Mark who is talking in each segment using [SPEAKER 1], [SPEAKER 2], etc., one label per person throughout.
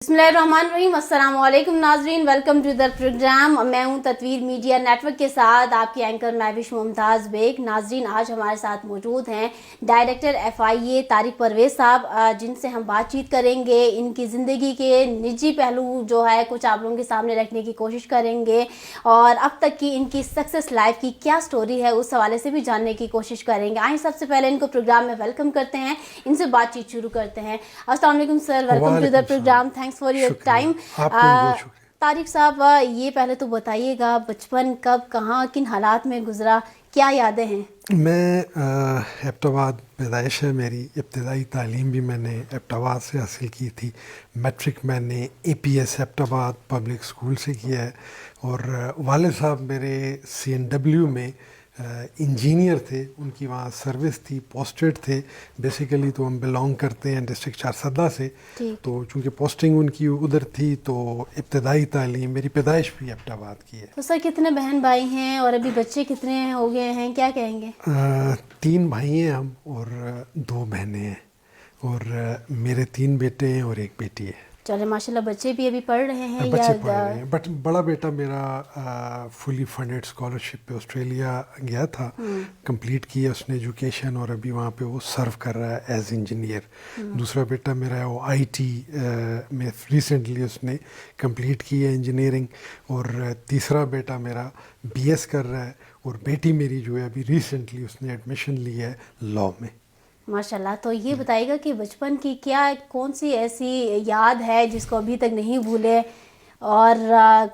[SPEAKER 1] बिस्मिल्लाहिर्रहमानिर्रहीम। अस्सलाम वालेकुम नाजरीन, वेलकम टू द प्रोग्राम। मैं हूं तत्वीर मीडिया नेटवर्क के साथ आपकी एंकर महविश मुमताज़ बेग। नाजरीन, आज हमारे साथ मौजूद हैं डायरेक्टर FIA तारिक परवेज़ साहब, जिनसे हम बातचीत करेंगे। इनकी ज़िंदगी के निजी पहलू जो है कुछ आप लोगों के सामने रखने की कोशिश करेंगे और अब तक की इनकी सक्सेस लाइफ की क्या स्टोरी है उस हवाले से भी जानने की कोशिश करेंगे। आइए सबसे पहले इनको प्रोग्राम में वेलकम करते हैं, इनसे बातचीत शुरू करते हैं। अस्सलाम वालेकुम sir, welcome to the program, thanks for your time. Tariq साहब, ये पहले तो बताइएगा बचपन कब कहाँ किन हालात में गुजरा, क्या यादें हैं?
[SPEAKER 2] मैं एबटाबाद पैदाइश है मेरी। इब्तदाई तालीम भी मैंने एबटाबाद से हासिल की थी। मैट्रिक मैंने APS एबटाबाद पब्लिक स्कूल से किया है और वालिद साहब मेरे CNW में इंजीनियर थे। उनकी वहाँ सर्विस थी, पोस्टेड थे। बेसिकली तो हम बिलोंग करते हैं डिस्ट्रिक्ट चारसदा से, तो चूँकि पोस्टिंग उनकी उधर थी तो इब्तदाई तालीम मेरी पैदाइश भी एबटाबाद की है।
[SPEAKER 1] तो सर कितने बहन भाई हैं और अभी बच्चे कितने हो गए हैं, क्या कहेंगे?
[SPEAKER 2] 3 भाई हैं हम और 2 बहनें हैं और मेरे 3 बेटे हैं और 1 बेटी है।
[SPEAKER 1] चले माशाल्लाह, बच्चे भी अभी पढ़ रहे हैं?
[SPEAKER 2] बच्चे पढ़ रहे हैं, बट बड़ा बेटा मेरा फुली फंडेड स्कॉलरशिप पे ऑस्ट्रेलिया गया था, कंप्लीट किया उसने एजुकेशन और अभी वहाँ पे वो सर्व कर रहा है एज इंजीनियर। दूसरा बेटा मेरा है वो IT में रिसेंटली उसने कंप्लीट की है इंजीनियरिंग और तीसरा बेटा मेरा BS कर रहा है और बेटी मेरी जो है अभी रिसेंटली उसने एडमिशन लिया है लॉ में।
[SPEAKER 1] माशाल्लाह। तो ये बताइएगा कि बचपन की क्या कौन सी ऐसी याद है जिसको अभी तक नहीं भूले और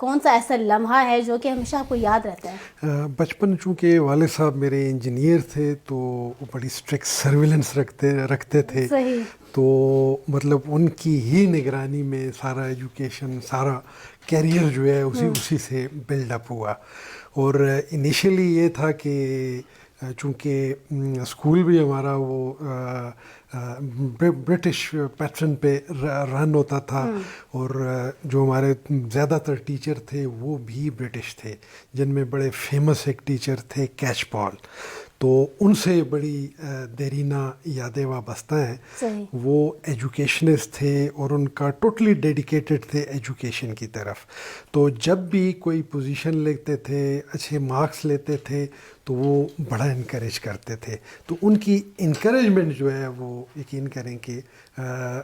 [SPEAKER 1] कौन सा ऐसा लम्हा है जो कि हमेशा आपको याद रहता है?
[SPEAKER 2] बचपन चूँकि वालिद साहब मेरे इंजीनियर थे तो वो बड़ी स्ट्रिक्ट सर्विलेंस रखते थे।
[SPEAKER 1] सही।
[SPEAKER 2] तो मतलब उनकी ही निगरानी में सारा एजुकेशन, सारा कैरियर जो है उसी से बिल्डअप हुआ। और इनिशियली ये था कि चूँकि स्कूल भी हमारा वो ब्रिटिश पैटर्न पे रन होता था और जो हमारे ज़्यादातर टीचर थे वो भी ब्रिटिश थे, जिनमें बड़े फेमस एक टीचर थे कैच पॉल। तो उनसे बड़ी देरीना यादें वाबस्ता हैं। वो एजुकेशनिस्ट थे और उनका टोटली डेडिकेटेड थे एजुकेशन की तरफ। तो जब भी कोई पोजीशन लेते थे, अच्छे मार्क्स लेते थे, तो वो बड़ा इनकरेज करते थे। तो उनकी इनकरेजमेंट जो है वो यकीन करें कि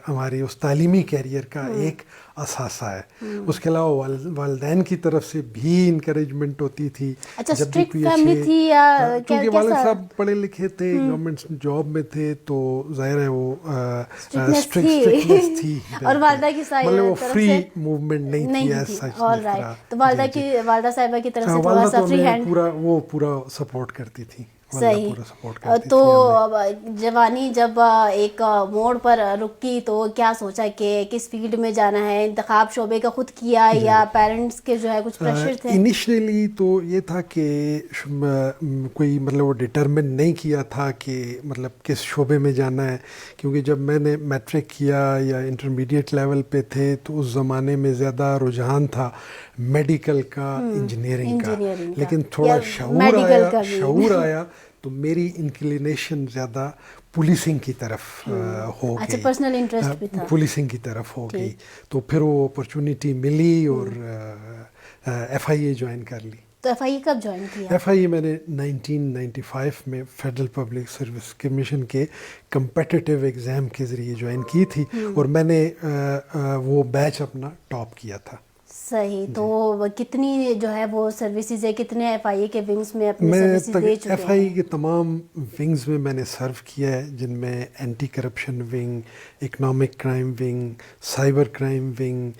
[SPEAKER 2] हमारी उस तालीमी कैरियर का एक असासा है। उसके अलावा वालिदैन की तरफ से भी इनकरेजमेंट होती थी।
[SPEAKER 1] अच्छा, स्ट्रिक्ट फैमिली थी या
[SPEAKER 2] क्योंकि वालिद साहब पढ़े लिखे थे, गवर्नमेंट जॉब में थे, तो जाहिर है वो स्ट्रिक्टनेस थी
[SPEAKER 1] और वालिदा की
[SPEAKER 2] मतलब वो फ्री मूवमेंट नहीं थी ऐसा।
[SPEAKER 1] ऑलराइट, तो वालिदा साहिबा की तरफ से थोड़ा सा फ्री हैंड
[SPEAKER 2] पूरा सपोर्ट करती थी।
[SPEAKER 1] सही। तो जवानी जब एक मोड़ पर रुकी तो क्या सोचा कि किस फील्ड में जाना है? इंतखाब शोबे का खुद किया या पेरेंट्स के जो है कुछ प्रेशर थे?
[SPEAKER 2] इनिशियली तो ये था कि कोई मतलब वो डिटरमिन नहीं किया था कि मतलब किस शोबे में जाना है, क्योंकि जब मैंने मैट्रिक किया या इंटरमीडिएट लेवल पे थे तो उस ज़माने में ज़्यादा रुझान था मेडिकल का, इंजीनियरिंग का। लेकिन थोड़ा शऊर आया तो मेरी इंक्लिनेशन ज़्यादा पुलिसिंग की तरफ हो गई।
[SPEAKER 1] अच्छा, पर्सनल इंटरेस्ट भी था,
[SPEAKER 2] पुलिसिंग की तरफ हो गई। तो फिर वो अपॉर्चुनिटी मिली और FIA ज्वाइन कर ली।
[SPEAKER 1] तो FIA कब ज्वाइन किया?
[SPEAKER 2] FIA मैंने 1995 में फेडरल पब्लिक सर्विस कमीशन के कम्पिटिटिव एग्ज़ाम के ज़रिए ज्वाइन की थी और मैंने वो बैच अपना टॉप किया था।
[SPEAKER 1] सही। तो कितनी जो है वो सर्विसेज है, कितने FIA के विंग्स में अपनी सर्विसेज दे चुके हैं?
[SPEAKER 2] FIA के तमाम विंग्स में मैंने सर्व किया है, जिनमें anti corruption wing, economic crime wing, cyber crime wing,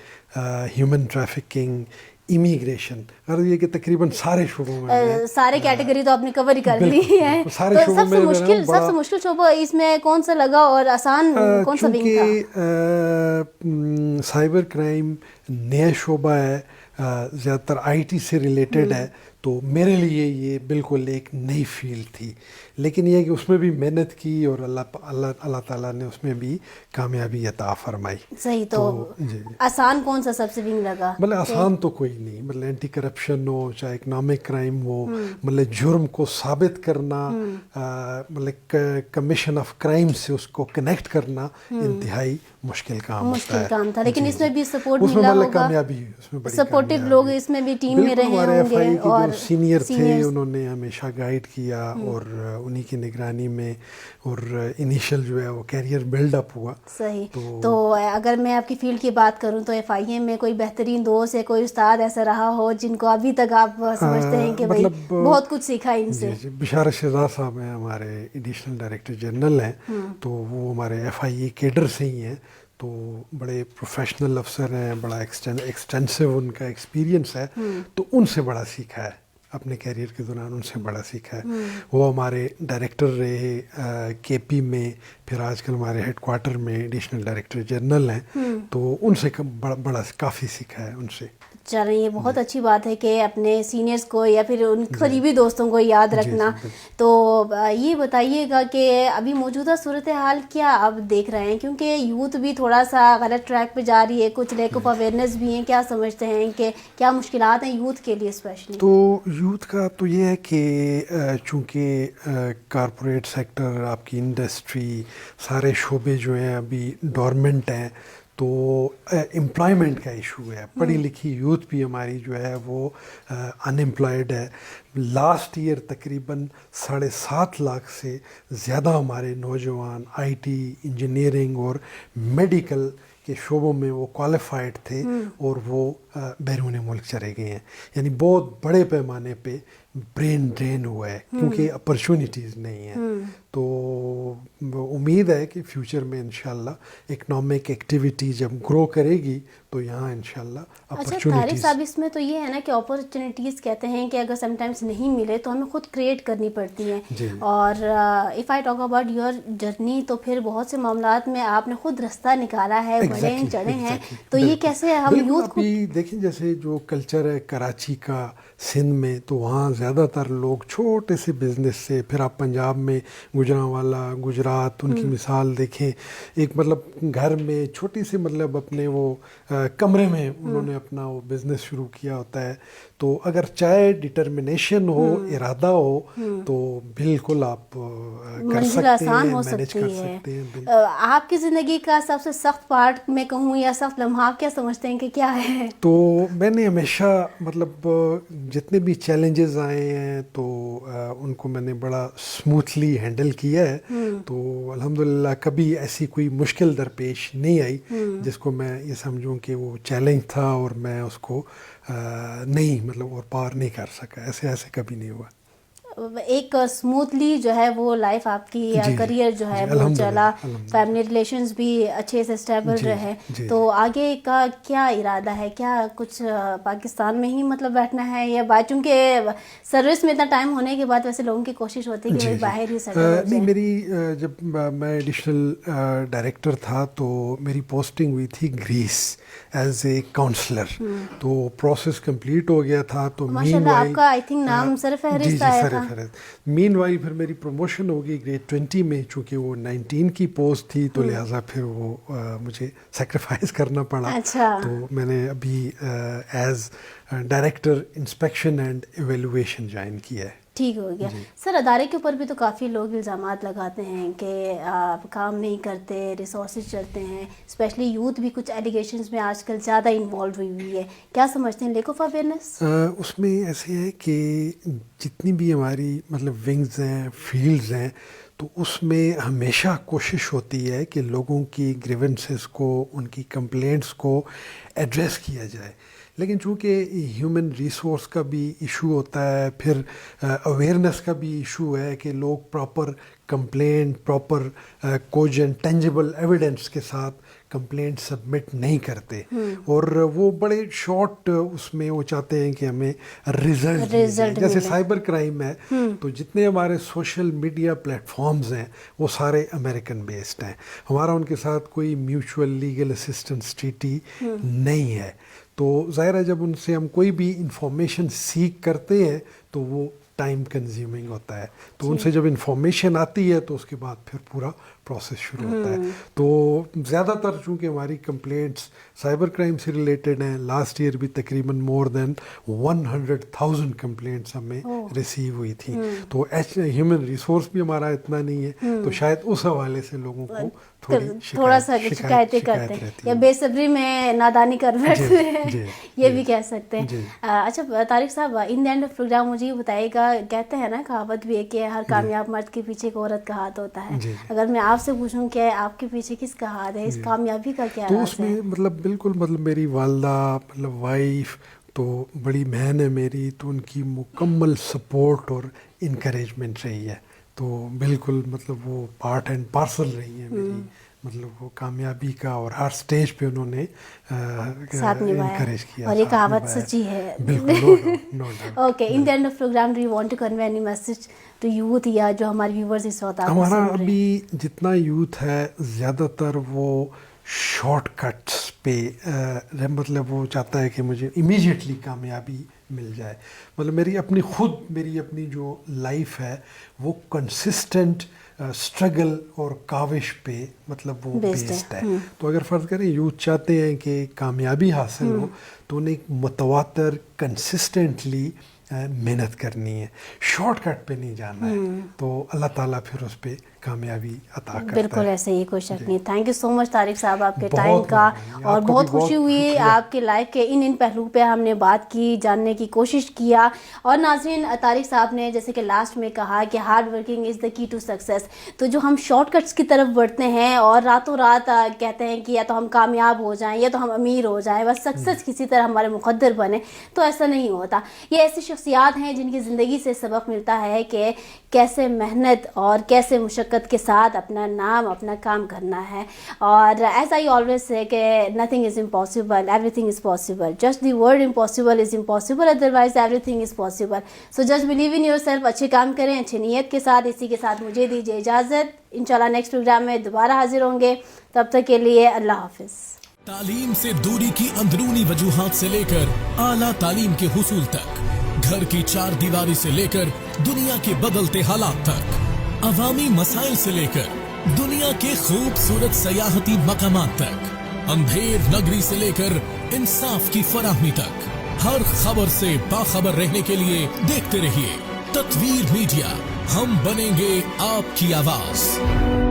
[SPEAKER 2] human trafficking, immigration, और ये कि तकरीबन सारे शोबों में
[SPEAKER 1] सारे कैटेगरी तो आपने कवर ही कर ली है। तो सबसे मुश्किल शोबा इसमें कौन सा लगा और आसान कौन सा विंग था?
[SPEAKER 2] साइबर क्राइम नया शोबा है, زیادہ تر آئی ٹی سے ریلیٹڈ ہے، تو میرے لیے یہ بالکل ایک نئی فیلڈ تھی، لیکن یہ کہ اس میں بھی محنت کی اور اللہ تعالیٰ نے اس میں بھی کامیابی عطا فرمائی.
[SPEAKER 1] صحیح. تو
[SPEAKER 2] جی
[SPEAKER 1] آسان کون سا سب سے ونگ لگا؟
[SPEAKER 2] مطلب آسان تو کوئی نہیں، مطلب اینٹی کرپشن ہو چاہے اکنامک کرائم ہو، مطلب جرم کو ثابت کرنا، مطلب کمیشن آف کرائم سے اس کو کنیکٹ کرنا انتہائی مشکل کام
[SPEAKER 1] تھا. لیکن اس میں بھی سپورٹ
[SPEAKER 2] اس میں
[SPEAKER 1] ملا
[SPEAKER 2] مطلب
[SPEAKER 1] ہوگا،
[SPEAKER 2] کامیابی، اس میں بڑی
[SPEAKER 1] سپورٹیو لوگ اس میں بھی ٹیم میں رہے ہوں گے،
[SPEAKER 2] اور سینئر تھے انہوں نے ہمیشہ گائیڈ کیا، اور انہی کی نگرانی میں اور انیشل جو ہے وہ کیریئر بلڈ اپ ہوا.
[SPEAKER 1] صحیح. تو اگر میں آپ کی فیلڈ کی بات کروں تو ایف آئی اے میں کوئی بہترین دوست یا کوئی استاد ایسا رہا ہو جن کو ابھی تک آپ سمجھتے ہیں کہ بھائی بہت کچھ سیکھا ان سے؟
[SPEAKER 2] جی بشارت شہزاد صاحب ہیں ہمارے ایڈیشنل ڈائریکٹر جنرل ہیں، تو وہ ہمارے ایف آئی اے کیڈر سے ہی ہیں، تو بڑے پروفیشنل افسر ہیں، بڑا ایکسٹینسو ان کا ایکسپیرینس ہے، تو ان سے بڑا سیکھا ہے اپنے کیریئر کے دوران، ان سے بڑا سیکھا ہے. وہ ہمارے ڈائریکٹر رہے کے پی میں، پھر آج کل ہمارے ہیڈ کوارٹر میں ایڈیشنل ڈائریکٹر جنرل ہیں، تو ان سے بڑا کافی سیکھا ہے ان سے.
[SPEAKER 1] چلیں یہ بہت اچھی بات ہے کہ اپنے سینئرز کو یا پھر ان قریبی دوستوں کو یاد رکھنا. تو یہ بتائیے گا کہ ابھی موجودہ صورتحال کیا آپ دیکھ رہے ہیں، کیونکہ یوتھ بھی تھوڑا سا غلط ٹریک پہ جا رہی ہے، کچھ لیک آف اویئرنیس بھی ہیں، کیا سمجھتے ہیں کہ کیا مشکلات ہیں یوتھ کے لیے اسپیشلی؟
[SPEAKER 2] تو یوتھ کا تو یہ ہے کہ چونکہ کارپوریٹ سیکٹر، آپ کی انڈسٹری، سارے شعبے جو ہیں ابھی ڈورمنٹ ہیں، تو امپلائمنٹ کا ایشو ہے. پڑھی لکھی یوتھ بھی ہماری جو ہے وہ ان امپلائڈ ہے. لاسٹ ایئر تقریباً 7.5 لاکھ سے زیادہ ہمارے نوجوان آئی ٹی، انجینئرنگ اور میڈیکل کے شعبوں میں وہ کوالیفائڈ تھے، اور وہ بیرون ملک چلے گئے ہیں. یعنی بہت بڑے پیمانے پہ برین ڈرین ہوا ہے، کیونکہ اپرچونیٹیز نہیں ہیں. تو امید ہے کہ فیوچر میں انشاءاللہ اکنامک ایکٹیویٹی جب گرو کرے گی تو یہاں انشاءاللہ
[SPEAKER 1] اپرچونیٹیز. اچھا طارق صاحب، اس میں تو یہ ہے نا کہ اپرچونیٹیز کہتے ہیں کہ اگر سم ٹائمز نہیں ملے تو ہمیں خود کریٹ کرنی پڑتی ہیں. اور if I talk about your journey, تو پھر بہت سے معاملات میں آپ نے خود رستہ نکالا ہے، بڑھے ہیں چڑھے ہیں، تو یہ کیسے ہم یوتھ کو
[SPEAKER 2] دیکھیں؟ جیسے جو کلچر ہے کراچی کا، سندھ میں، تو وہاں زیادہ تر لوگ چھوٹے سے بزنس سے، پھر آپ پنجاب میں گوجرانوالا، گجرات، ان کی مثال دیکھیں، ایک مطلب گھر میں چھوٹی سی مطلب اپنے وہ کمرے میں انہوں نے اپنا وہ بزنس شروع کیا ہوتا ہے. تو اگر چاہے ڈٹرمنیشن ہو، ارادہ ہو، تو بالکل آپ کر سکتے ہیں، مینیج کر سکتے ہیں.
[SPEAKER 1] آپ کی زندگی کا سب سے سخت پارٹ میں کہوں یا سخت لمحہ کیا سمجھتے ہیں کہ کیا ہے؟
[SPEAKER 2] تو میں نے ہمیشہ مطلب جتنے بھی چیلنجز آئے ہیں تو ان کو میں نے بڑا اسموتھلی ہینڈل کیا ہے. تو الحمدللہ کبھی ایسی کوئی مشکل درپیش نہیں آئی جس کو میں یہ سمجھوں کہ وہ چیلنج تھا اور میں اس کو نہیں مطلب اور پار نہیں کر سکا. ایسے کبھی نہیں ہوا.
[SPEAKER 1] ایک اسموتھلی جو ہے وہ لائف آپ کی کریئر جو ہے وہ چلا، فیملی ریلیشنز بھی اچھے سے اسٹیبل رہے. تو آگے کا کیا ارادہ ہے؟ کیا کچھ پاکستان میں ہی مطلب بیٹھنا ہے، یا چونکہ سروس میں اتنا ٹائم ہونے کے بعد ویسے لوگوں کی کوشش ہوتی ہے کہ باہر ہی سیٹل ہو جائیں؟
[SPEAKER 2] نہیں، میری جب میں ایڈیشنل ڈائریکٹر تھا تو میری پوسٹنگ ہوئی تھی گریس ایز اے کاؤنسلر. تو پروسیس کمپلیٹ ہو گیا تھا. تو
[SPEAKER 1] ماشاءاللہ آپ کا آئی تھنک نام سر فہرست آیا تھا.
[SPEAKER 2] مین وائل پھر میری پروموشن ہو گئی گریڈ 20 میں، چونکہ وہ 19 کی پوسٹ تھی تو لہٰذا پھر وہ مجھے سیکریفائز کرنا پڑا. تو میں نے ابھی as director inspection and evaluation join کیا ہے.
[SPEAKER 1] ٹھیک ہو گیا. سر ادارے کے اوپر بھی تو کافی لوگ الزامات لگاتے ہیں کہ آپ کام نہیں کرتے، ریسورسز چلتے ہیں، اسپیشلی یوتھ بھی کچھ ایلیگیشنز میں آج کل زیادہ انوالو ہوئی ہے. کیا سمجھتے ہیں لیک آف اویئرنیس؟
[SPEAKER 2] اس میں ایسے ہے کہ جتنی بھی ہماری مطلب ونگز ہیں، فیلڈز ہیں، تو اس میں ہمیشہ کوشش ہوتی ہے کہ لوگوں کی گریونسز کو، ان کی کمپلینٹس کو ایڈریس کیا جائے. لیکن چونکہ ہیومن ریسورس کا بھی ایشو ہوتا ہے، پھر اویئرنیس کا بھی ایشو ہے کہ لوگ proper complaint, proper cogent tangible evidence کے ساتھ کمپلینٹ سبمٹ نہیں کرتے، اور وہ بڑے شارٹ اس میں وہ چاہتے ہیں کہ ہمیں رزلٹ. جیسے سائبر کرائم ہے، تو جتنے ہمارے سوشل میڈیا پلیٹ فارمز ہیں وہ سارے امریکن بیسڈ ہیں. ہمارا ان کے ساتھ کوئی میوچول لیگل اسسٹنس ٹریٹی نہیں ہے. तो ज़ाहिर है जब उनसे हम कोई भी इंफॉर्मेशन सीख करते हैं तो वो टाइम कंज्यूमिंग होता है, तो उनसे जब इंफॉर्मेशन आती है तो उसके बाद फिर पूरा प्रोसेस शुरू होता है। तो ज़्यादातर चूँकि हमारी कंप्लेंट्स साइबर क्राइम से रिलेटेड हैं, लास्ट ईयर भी तकरीबन मोर देन 100,000 कंप्लेंट्स हमें रिसीव हुई थी। तो ह्यूमन रिसोर्स भी हमारा इतना नहीं है, तो शायद उस हवाले से लोगों को
[SPEAKER 1] थोड़ा सा शिकायतें करते हैं या बेसब्री में नादानी कर बैठते हैं, ये भी कह सकते हैं। अच्छा तारिक साहब, in the end of program मुझे ये बताइएगा, कहते हैं ना, कहावत भी है कि हर कामयाब मर्द के पीछे एक औरत का हाथ होता है। अगर मैं आपसे पूछूं कि आपके पीछे किसका हाथ है, इस कामयाबी का क्या
[SPEAKER 2] तो
[SPEAKER 1] राज
[SPEAKER 2] उसमें
[SPEAKER 1] है?
[SPEAKER 2] मतलब बिल्कुल मतलब मेरी वालदा मतलब वाइफ तो बड़ी बहन है मेरी, तो उनकी मुकम्मल सपोर्ट और इनकरेजमेंट रही है, तो बिल्कुल मतलब वो पार्ट एंड पार्सल रही है मेरी मतलब वो कामयाबी का, और हर स्टेज पे उन्होंने
[SPEAKER 1] साथ निभाया
[SPEAKER 2] इनकरेज किया,
[SPEAKER 1] और ये कहावत सच्ची है।
[SPEAKER 2] बिल्कुल no doubt.
[SPEAKER 1] Okay, in the end of program do you want to convey any message to youth, या जो हमारे व्यूअर्स इस वक्त
[SPEAKER 2] हमारा अभी जितना यूथ है ज़्यादातर वो शॉर्टकट्स पे मतलब वो चाहता है कि मुझे इमीडिएटली कामयाबी मिल जाए। मतलब मेरी अपनी जो लाइफ है वो कंसिस्टेंट स्ट्रगल और काविश पे मतलब वो बेस्ड है। तो अगर फ़र्ज़ करें यूथ चाहते हैं कि कामयाबी हासिल हो तो उन्हें मुतवातर कंसिस्टेंटली मेहनत करनी है, शॉर्टकट पे नहीं जाना है, तो अल्लाह ताला फिर उस पे कामयाबी अता करता है।
[SPEAKER 1] बिल्कुल ऐसे ही, कोई शक नहीं। Thank you so much Tariq साहब आपके टाइम का, और बहुत खुशी हुई आपके लाइफ के इन पहलू पे हमने बात की, जानने की कोशिश किया। और नाज़रीन, तारिक साहब ने जैसे कि लास्ट में कहा कि hard working is the key to success, तो जो हम शॉर्टकट्स की तरफ बढ़ते हैं और रातों रात कहते हैं कि या तो हम कामयाब हो जाएं या तो हम अमीर हो जाएं, बस सक्सेस किसी तरह हमारे मुक़द्दर बने, तो ऐसा नहीं होता। ये ऐसी शख्सियात हैं जिनकी ज़िंदगी से सबक मिलता है कि कैसे मेहनत और कैसे मुशक्क़त के साथ अपना नाम, अपना काम करना है। और एज आई ऑलवेज से कि nothing is impossible, everything is possible, just the word impossible is impossible, otherwise everything is possible. So just believe in your self, अच्छे काम करें अच्छी नीयत के साथ। इसी के साथ मुझे दीजिए इजाज़त, इंशाल्लाह नेक्स्ट प्रोग्राम में दोबारा हाजिर होंगे, तब तक के लिए अल्लाह हाफिज़।
[SPEAKER 3] तालीम से दूरी की अंदरूनी वजूहात से लेकर आला तालीम के हुसूल तक, घर की चार दीवारी से लेकर दुनिया के बदलते हालात तक, अवामी मसाइल से लेकर दुनिया के खूबसूरत सयाहती मकामात तक, अंधेर नगरी से लेकर इंसाफ की फराहमी तक, हर खबर से बाखबर रहने के लिए देखते रहिए तत्वीर मीडिया। हम बनेंगे आपकी आवाज।